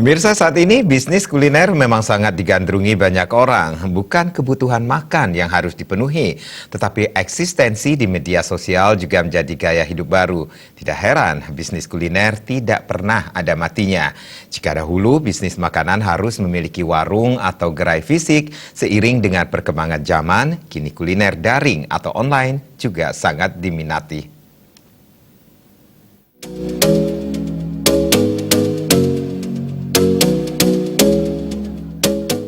Pemirsa, saat ini bisnis kuliner memang sangat digandrungi banyak orang. Bukan kebutuhan makan yang harus dipenuhi, tetapi eksistensi di media sosial juga menjadi gaya hidup baru. Tidak heran, bisnis kuliner tidak pernah ada matinya. Jika dahulu bisnis makanan harus memiliki warung atau gerai fisik, seiring dengan perkembangan zaman, kini kuliner daring atau online juga sangat diminati.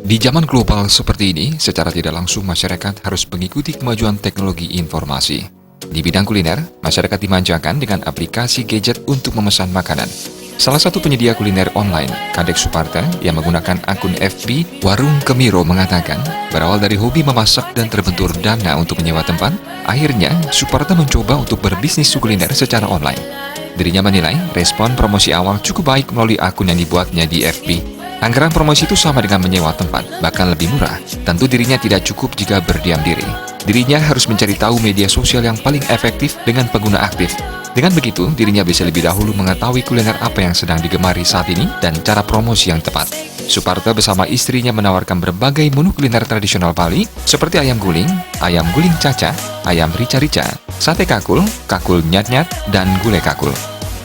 Di zaman global seperti ini, secara tidak langsung masyarakat harus mengikuti kemajuan teknologi informasi. Di bidang kuliner, masyarakat dimanjakan dengan aplikasi gadget untuk memesan makanan. Salah satu penyedia kuliner online, Kadek Suparta, yang menggunakan akun FB Warung Kemiro mengatakan, berawal dari hobi memasak dan terbentur dana untuk menyewa tempat, akhirnya Suparta mencoba untuk berbisnis kuliner secara online. Dirinya menilai respon promosi awal cukup baik melalui akun yang dibuatnya di FB. Anggaran promosi itu sama dengan menyewa tempat, bahkan lebih murah. Tentu dirinya tidak cukup jika berdiam diri. Dirinya harus mencari tahu media sosial yang paling efektif dengan pengguna aktif. Dengan begitu, dirinya bisa lebih dahulu mengetahui kuliner apa yang sedang digemari saat ini dan cara promosi yang tepat. Suparta bersama istrinya menawarkan berbagai menu kuliner tradisional Bali seperti ayam guling caca, ayam rica-rica, sate kakul, kakul nyat-nyat, dan gulai kakul.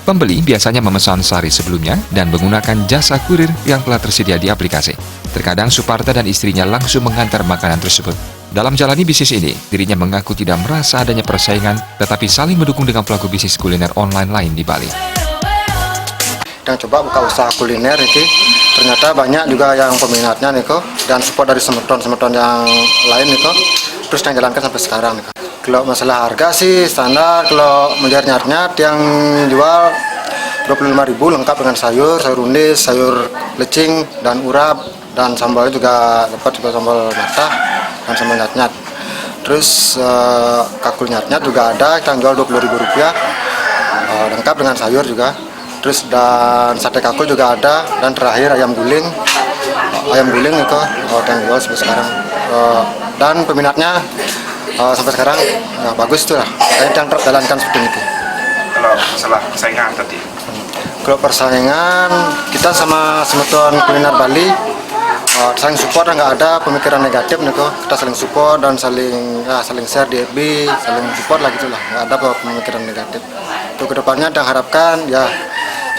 Pembeli biasanya memesan sehari sebelumnya dan menggunakan jasa kurir yang telah tersedia di aplikasi. Terkadang Suparta dan istrinya langsung mengantar makanan tersebut. Dalam jalani bisnis ini, dirinya mengaku tidak merasa adanya persaingan, tetapi saling mendukung dengan pelaku bisnis kuliner online lain di Bali. Dan coba buka usaha kuliner itu, ternyata banyak juga yang peminatnya nih kok, dan support dari semeton yang lain nih kok, terus yang jalankan sampai sekarang nih kok. Kalau masalah harga sih standar, kalau melihat nyat-nyat yang jual 25.000 lengkap dengan sayur undis, sayur lecing, dan urap, dan sambalnya juga dapat juga sambal matah dan sambal nyat-nyat. Terus kakul nyat-nyat juga ada yang jual Rp20.000, lengkap dengan sayur juga. Terus dan sate kakul juga ada, dan terakhir ayam guling itu yang jual sampai sekarang. Dan peminatnya sampai sekarang ya, bagus tuh lah. Kayaknya yang terjalankan seperti itu. Kalau masalah persaingan tadi? Kalau persaingan kita sama semeton kuliner Bali saling support, nggak ada pemikiran negatif nih kok. Kita saling support dan saling share di FB, saling support lah gitulah. Nggak ada pemikiran negatif. Untuk kedepannya dan harapkan ya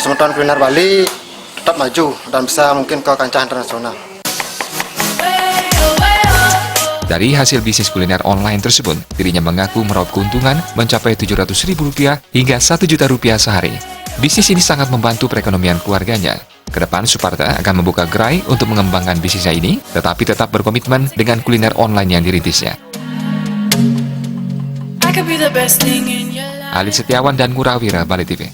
semeton kuliner Bali tetap maju dan bisa mungkin ke kancah internasional. Dari hasil bisnis kuliner online tersebut, dirinya mengaku meraup keuntungan mencapai Rp700.000 hingga Rp1.000.000 sehari. Bisnis ini sangat membantu perekonomian keluarganya. Kedepan, Suparta akan membuka gerai untuk mengembangkan bisnisnya ini, tetapi tetap berkomitmen dengan kuliner online yang dirintisnya. Ali Setiawan dan Ngurawira, Bali TV.